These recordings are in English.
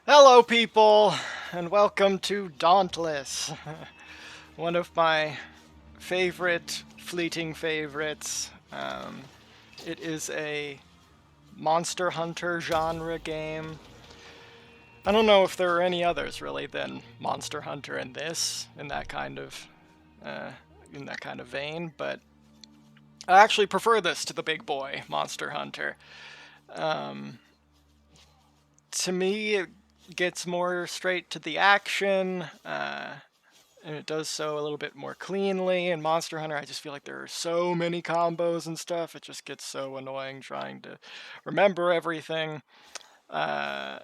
Hello, people, and welcome to Dauntless, one of my favorite, fleeting favorites. It is a Monster Hunter genre game. I don't know if there are any others really than Monster Hunter in this, uh, in that kind of vein, but I actually prefer this to the big boy Monster Hunter. Um, to me, it gets more straight to the action. And it does so a little bit more cleanly. In Monster Hunter, I just feel like there are so many combos and stuff. It just gets so annoying trying to remember everything. Uh,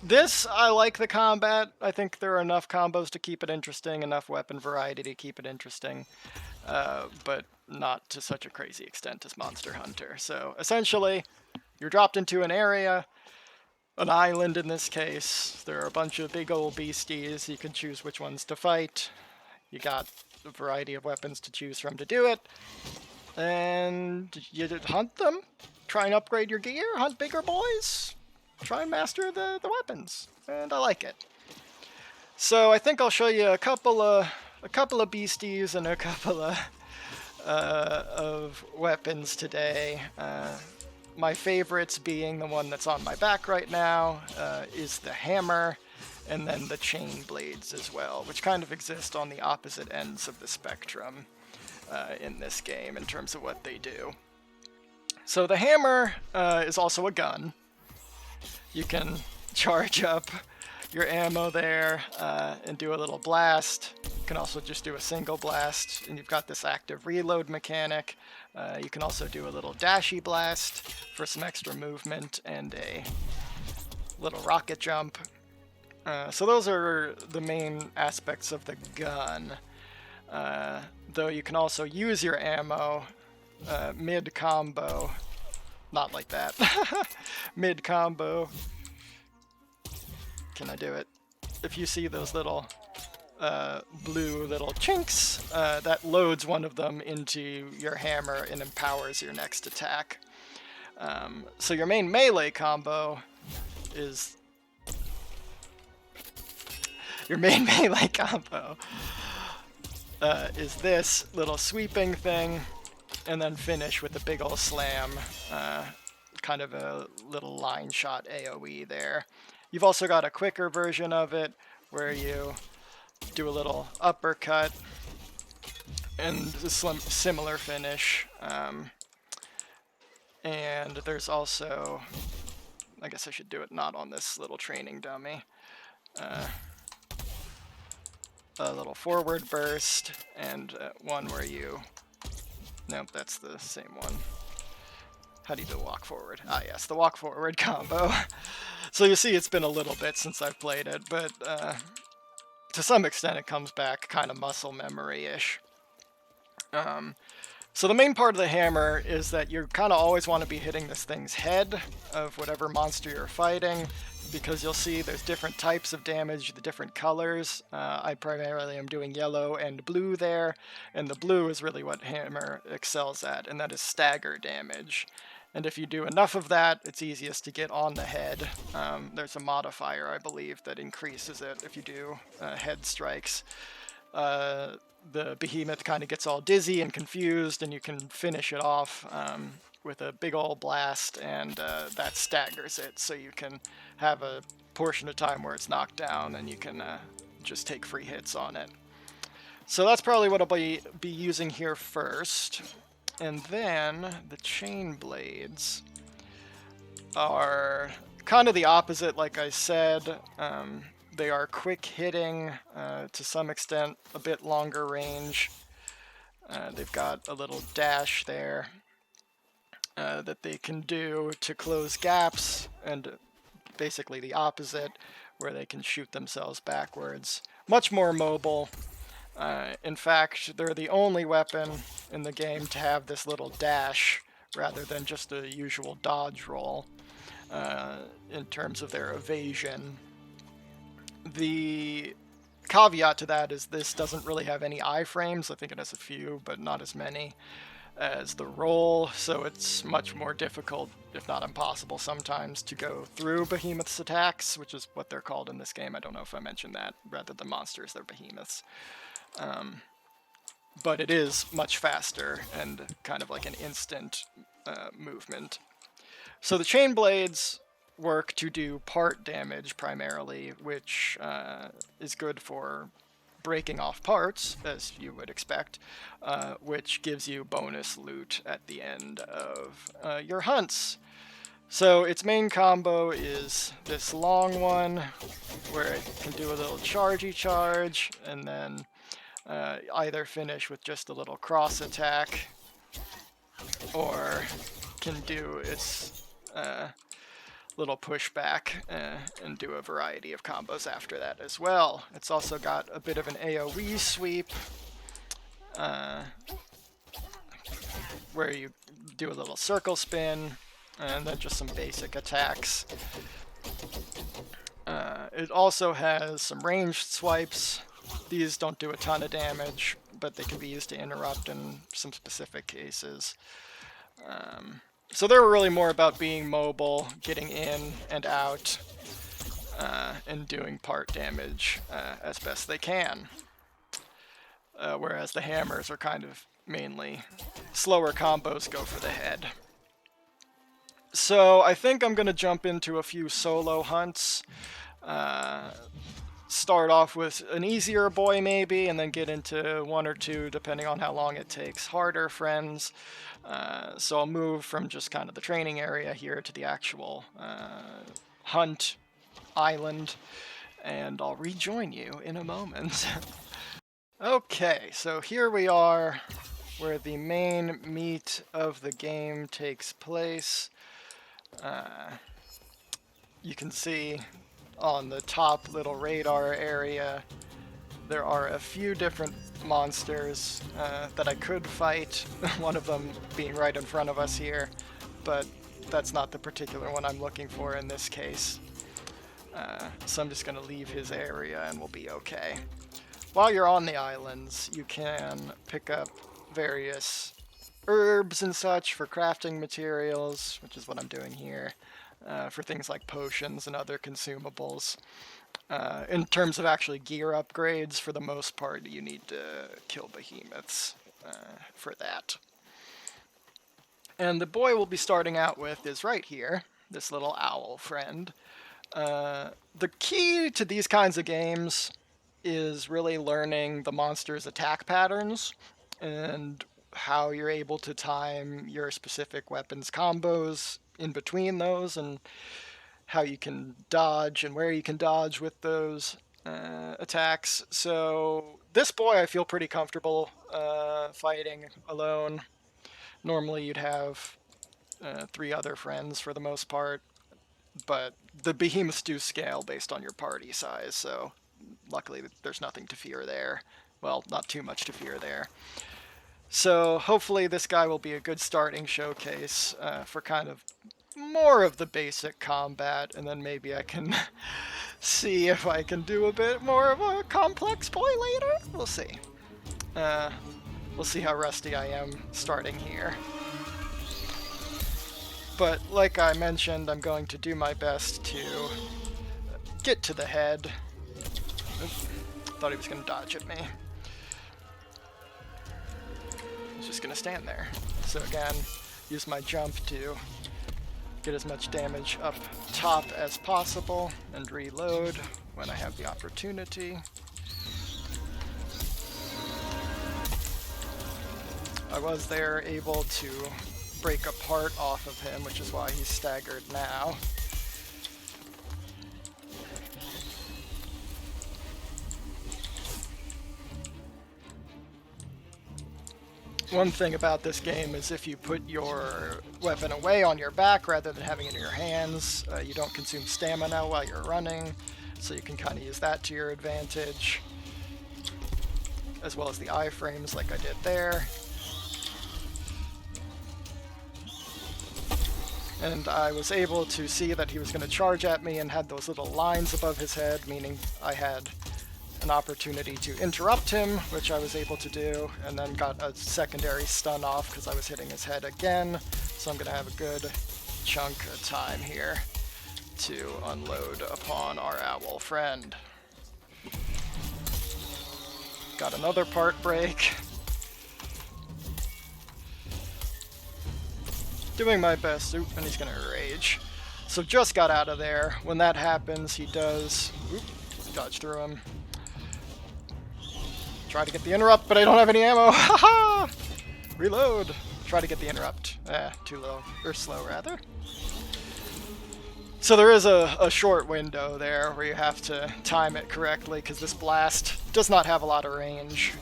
this, I like the combat. I think there are enough combos to keep it interesting, enough weapon variety to keep it interesting, but not to such a crazy extent as Monster Hunter. So essentially, you're dropped into an island in this case. There are a bunch of big old beasties. You can choose which ones to fight. You got a variety of weapons to choose from to do it, and you hunt them, try and upgrade your gear, hunt bigger boys, try and master the weapons, and I like it. So I think I'll show you a couple of beasties and a couple of weapons today. My favorites being the one that's on my back right now is the hammer, and then the chain blades as well, which kind of exist on the opposite ends of the spectrum in this game in terms of what they do. So the hammer is also a gun. You can charge up your ammo there and do a little blast. You can also just do a single blast, and you've got this active reload mechanic. You can also do a little dashy blast for some extra movement and a little rocket jump. So those are the main aspects of the gun. Though you can also use your ammo mid-combo. Not like that. Mid-combo. Can I do it? If you see those little blue little chinks, that loads one of them into your hammer and empowers your next attack. So your main melee combo is your main melee combo is this little sweeping thing, and then finish with a big ol' slam, kind of a little line shot AoE there. You've also got a quicker version of it where you do a little uppercut and a similar finish. And there's also, I guess I should do it not on this little training dummy. A little forward burst and one where you, nope, that's the same one. How do you do walk forward? Ah, yes, the walk forward combo. So you see it's been a little bit since I've played it, but to some extent it comes back kind of muscle memory-ish. So the main part of the hammer is that you kind of always want to be hitting this thing's head of whatever monster you're fighting, because you'll see there's different types of damage, the different colors. I primarily am doing yellow and blue there, and the blue is really what hammer excels at, and that is stagger damage. And if you do enough of that, it's easiest to get on the head. There's a modifier, I believe, that increases it if you do head strikes. The behemoth kind of gets all dizzy and confused, and you can finish it off with a big old blast, and that staggers it, so you can have a portion of time where it's knocked down, and you can just take free hits on it. So that's probably what I'll be using here first. And then the chain blades are kind of the opposite, like I said. They are quick hitting, to some extent a bit longer range. They've got a little dash there that they can do to close gaps, and basically the opposite, where they can shoot themselves backwards. Much more mobile. In fact, they're the only weapon in the game to have this little dash rather than just a usual dodge roll in terms of their evasion. The caveat to that is this doesn't really have any iframes. I think it has a few, but not as many. as the roll, so it's much more difficult, if not impossible sometimes, to go through behemoths' attacks, which is what they're called in this game. I don't know if I mentioned that. Rather than monsters, they're behemoths. But it is much faster and kind of like an instant movement. So the chain blades work to do part damage primarily, which is good for breaking off parts, as you would expect, which gives you bonus loot at the end of your hunts. So its main combo is this long one, where it can do a little chargey charge, and then either finish with just a little cross attack, or can do its little pushback and do a variety of combos after that as well. It's also got a bit of an AoE sweep, where you do a little circle spin, and then just some basic attacks. It also has some ranged swipes. These don't do a ton of damage, but they can be used to interrupt in some specific cases. So they're really more about being mobile, getting in and out, and doing part damage as best they can. Whereas the hammers are kind of mainly slower combos, go for the head. So I think I'm going to jump into a few solo hunts. Start off with an easier boy maybe, and then get into one or two, depending on how long it takes, harder friends. So I'll move from just kind of the training area here to the actual hunt island, and I'll rejoin you in a moment. Okay, so here we are where the main meat of the game takes place. You can see on the top little radar area there are a few different monsters that I could fight, one of them being right in front of us here, but that's not the particular one I'm looking for in this case. So I'm just going to leave his area and we'll be okay. While you're on the islands, you can pick up various herbs and such for crafting materials, which is what I'm doing here, for things like potions and other consumables. In terms of actually gear upgrades, for the most part, you need to kill behemoths for that. And the boy we'll be starting out with is right here, this little owl friend. The key to these kinds of games is really learning the monster's attack patterns and how you're able to time your specific weapons combos in between those, and how you can dodge and where you can dodge with those attacks. So this boy I feel pretty comfortable fighting alone. Normally you'd have 3 other friends for the most part, but the behemoths do scale based on your party size, so luckily there's nothing to fear there. Well, not too much to fear there. So hopefully this guy will be a good starting showcase for kind of more of the basic combat, and then maybe I can see if I can do a bit more of a complex boy later. We'll see. We'll see how rusty I am starting here. But like I mentioned, I'm going to do my best to get to the head. Oops. Thought he was going to dodge at me. He's just going to stand there. So again, use my jump to get as much damage up top as possible and reload when I have the opportunity. I was there able to break a part off of him, which is why he's staggered now. One thing about this game is if you put your weapon away on your back rather than having it in your hands, you don't consume stamina while you're running, so you can kind of use that to your advantage, as well as the iframes like I did there. And I was able to see that he was going to charge at me and had those little lines above his head, meaning I had an opportunity to interrupt him, which I was able to do, and then got a secondary stun off because I was hitting his head again. So I'm going to have a good chunk of time here to unload upon our owl friend. Got another part break. Doing my best. Oop, and he's going to rage. So just got out of there. When that happens, he does... Oop, dodge through him. Try to get the interrupt, but I don't have any ammo. Haha! Reload. Try to get the interrupt. Too low. Or slow, rather. So there is a short window there where you have to time it correctly, because this blast does not have a lot of range.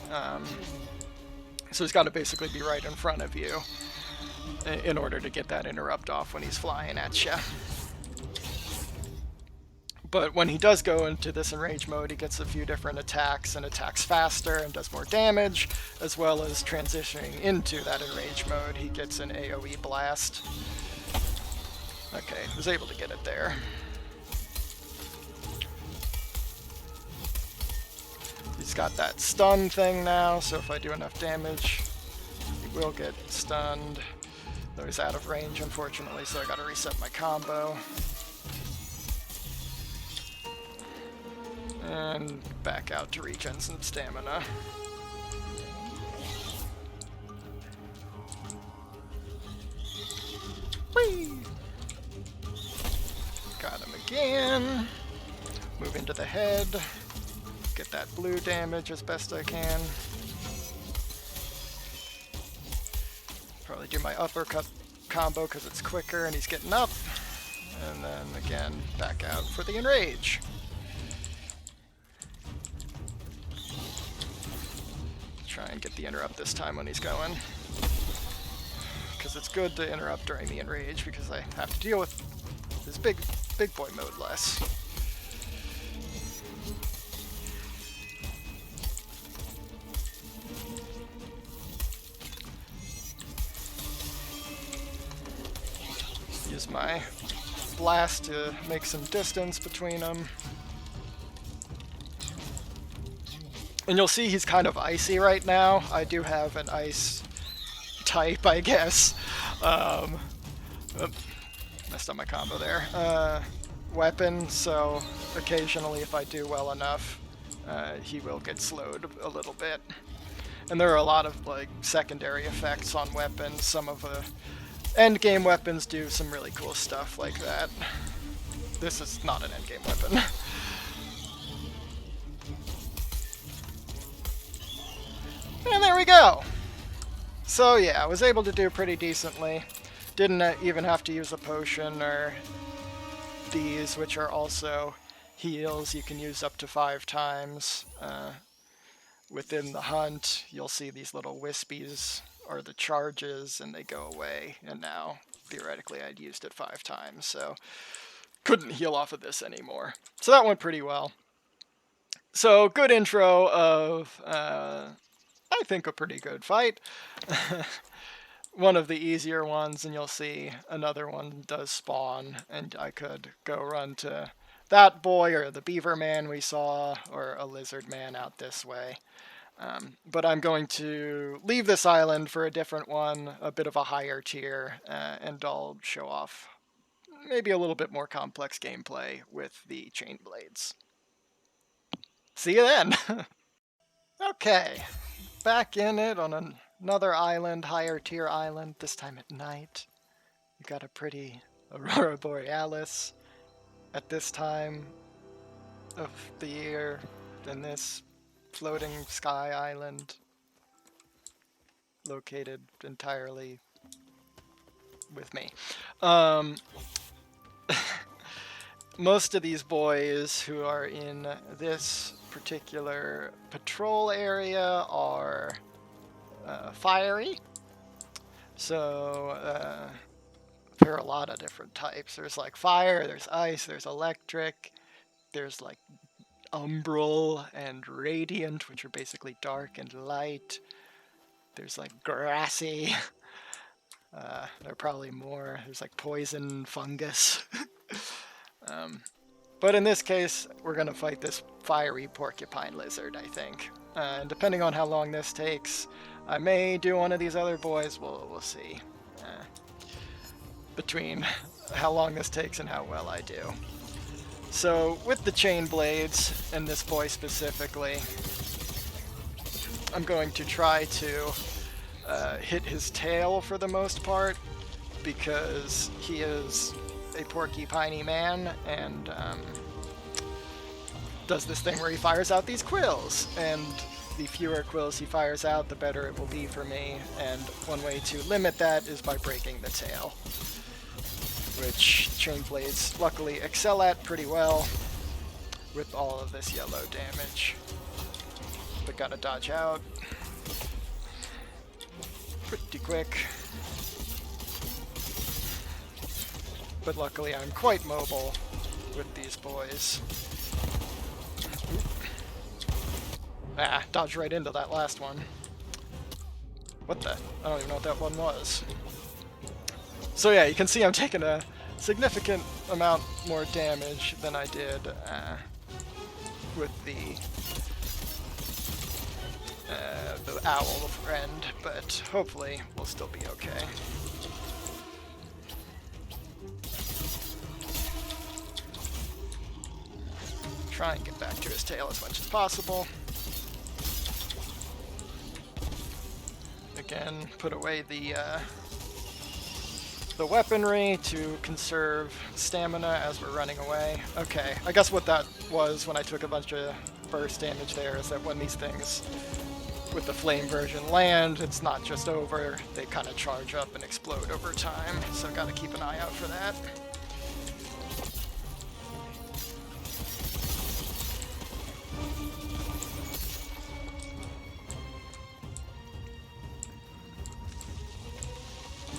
So he's got to basically be right in front of you in order to get that interrupt off when he's flying at you. But when he does go into this enrage mode, he gets a few different attacks and attacks faster and does more damage, as well as transitioning into that enrage mode, he gets an AoE blast. Okay, was able to get it there. He's got that stun thing now, so if I do enough damage, he will get stunned. Though he's out of range, unfortunately, so I gotta reset my combo. And back out to regen some stamina. Whee! Got him again. Move into the head. Get that blue damage as best I can. Probably do my uppercut combo because it's quicker and he's getting up. And then again, back out for the enrage. Try and get the interrupt this time when he's going. Because it's good to interrupt during the enrage because I have to deal with this big boy mode less. Use my blast to make some distance between them. And you'll see he's kind of icy right now. I do have an ice type, I guess. Messed up my combo there. Weapon, so occasionally if I do well enough, he will get slowed a little bit. And there are a lot of like secondary effects on weapons. Some of the endgame weapons do some really cool stuff like that. This is not an endgame weapon. And there we go! So yeah, I was able to do pretty decently. Didn't even have to use a potion or these, which are also heals you can use up to 5 times. Within the hunt, you'll see these little wispies are the charges and they go away, and now theoretically I'd used it 5 times, so couldn't heal off of this anymore. So that went pretty well. So good intro of, I think, a pretty good fight. One of the easier ones, and you'll see another one does spawn, and I could go run to that boy or the beaver man we saw, or a lizard man out this way. But I'm going to leave this island for a different one, a bit of a higher tier, and I'll show off maybe a little bit more complex gameplay with the chain blades. See you then! Okay, back in it on another island, higher tier island, this time at night. You got a pretty Aurora Borealis at this time of the year in this floating sky island located entirely with me. Most of these boys who are in this particular patrol area are fiery. So there are a lot of different types. There's like fire, there's ice, there's electric, there's like umbral and radiant, which are basically dark and light. There's like grassy. There are probably more. There's like poison, fungus. But in this case, we're going to fight this fiery porcupine lizard, I think. And depending on how long this takes, I may do one of these other boys. We'll see. Between how long this takes and how well I do. So with the chain blades, and this boy specifically, I'm going to try to hit his tail for the most part, because he is a porcupiney man and does this thing where he fires out these quills, and the fewer quills he fires out, the better it will be for me, and one way to limit that is by breaking the tail, which chain blades luckily excel at pretty well with all of this yellow damage. But gotta dodge out pretty quick. But luckily I'm quite mobile with these boys. Ah, dodged right into that last one. What the? I don't even know what that one was. So yeah, you can see I'm taking a significant amount more damage than I did with the owl friend, but hopefully we'll still be okay. Try and get back to his tail as much as possible. Again, put away the weaponry to conserve stamina as we're running away. Okay, I guess what that was when I took a bunch of burst damage there is that when these things with the flame version land, it's not just over, they kind of charge up and explode over time, so gotta keep an eye out for that.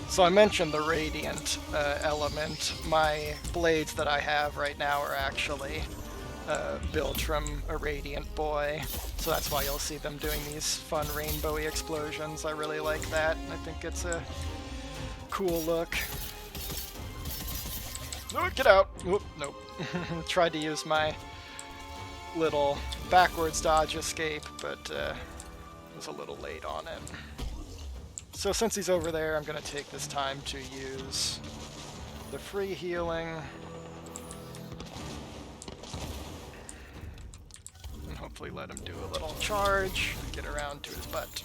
So I mentioned the radiant element. My blades that I have right now are actually built from a radiant boy, so that's why you'll see them doing these fun rainbowy explosions. I really like that. I think it's a cool look. Oh, get out! Oop, nope. Tried to use my little backwards dodge escape, but was a little late on it. So since he's over there, I'm going to take this time to use the free healing. And hopefully let him do a little charge, get around to his butt.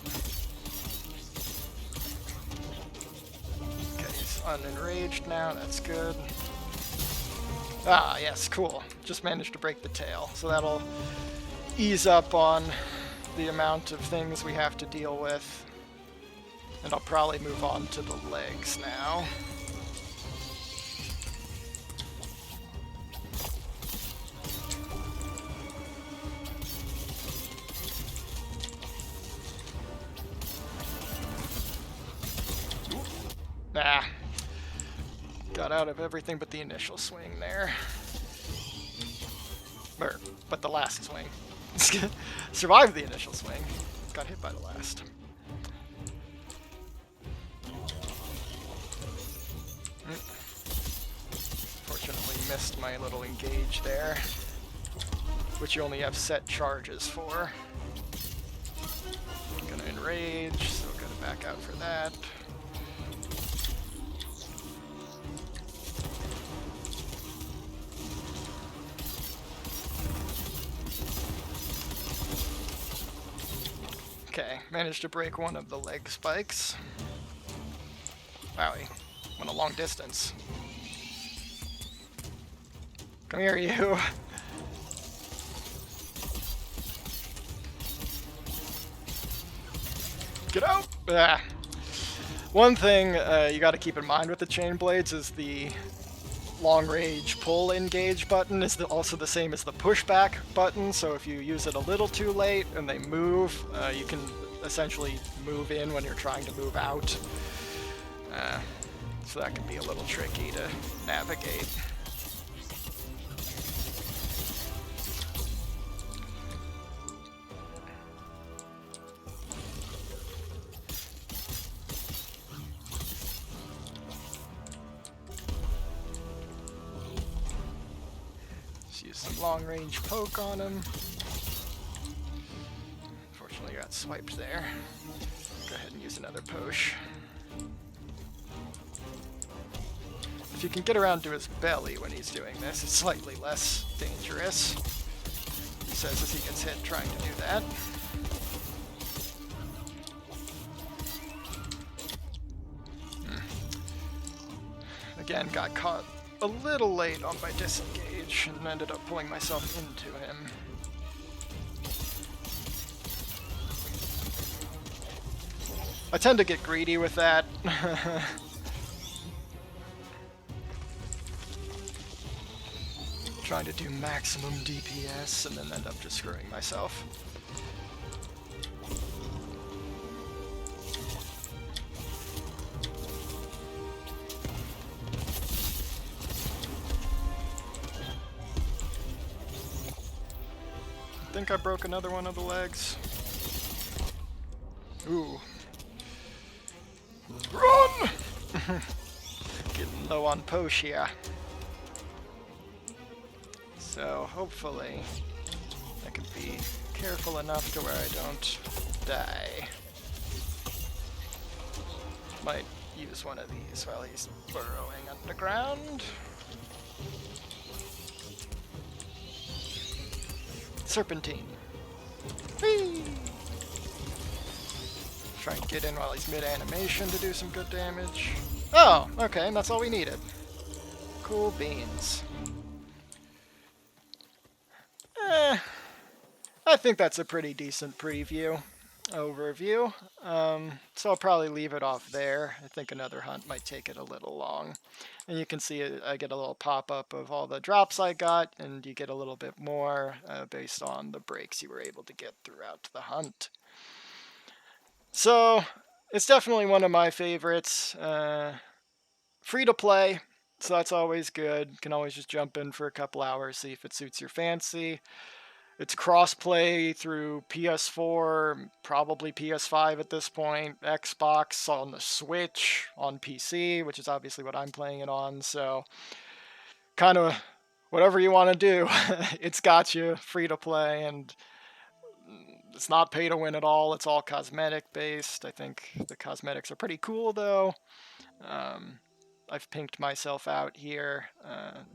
Okay, he's unenraged now, that's good. Ah, yes, cool. Just managed to break the tail, so that'll ease up on the amount of things we have to deal with. And I'll probably move on to the legs now. Ah. Got out of everything but the initial swing there. But the last swing. Survived the initial swing. Got hit by the last. Fortunately missed my little engage there, which you only have set charges for. I'm gonna enrage, so gotta back out for that. Okay, managed to break one of the leg spikes. Wow, he went a long distance. Come here, you. Get out! Ah. One thing you gotta keep in mind with the chain blades is the long range pull engage button is also the same as the pushback button, so if you use it a little too late and they move, you can essentially move in when you're trying to move out. So that can be a little tricky to navigate. Let's use some long-range poke on him. Unfortunately, got swiped there. Go ahead and use another posh. If you can get around to his belly when he's doing this, it's slightly less dangerous. He says as he gets hit trying to do that. Again, got caught a little late on my disengage and ended up pulling myself into him. I tend to get greedy with that. Trying to do maximum DPS and then end up just screwing myself. I think I broke another one of the legs. Ooh. Run! Getting low on posh here. So hopefully I can be careful enough to where I don't die. Might use one of these while he's burrowing underground. Serpentine. Whee! Try and get in while he's mid-animation to do some good damage. Oh, okay, and that's all we needed. Cool beans. I think that's a pretty decent overview. So I'll probably leave it off there. I think another hunt might take it a little long. And you can see I get a little pop-up of all the drops I got, and you get a little bit more based on the breaks you were able to get throughout the hunt. So it's definitely one of my favorites. Free to play, so that's always good. You can always just jump in for a couple hours, see if it suits your fancy. It's cross-play through PS4, probably PS5 at this point, Xbox, on the Switch, on PC, which is obviously what I'm playing it on, so kind of whatever you want to do, it's got you, free to play, and it's not pay to win at all. It's all cosmetic based. I think the cosmetics are pretty cool, though. I've pinked myself out here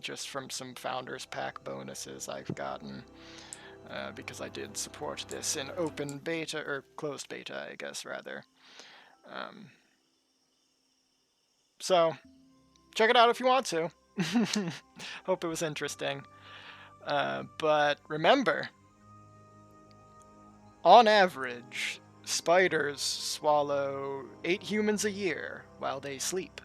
just from some Founders Pack bonuses I've gotten. Because I did support this in open beta, or closed beta, I guess, rather. So, check it out if you want to. Hope it was interesting. But remember, on average, spiders swallow 8 humans a year while they sleep.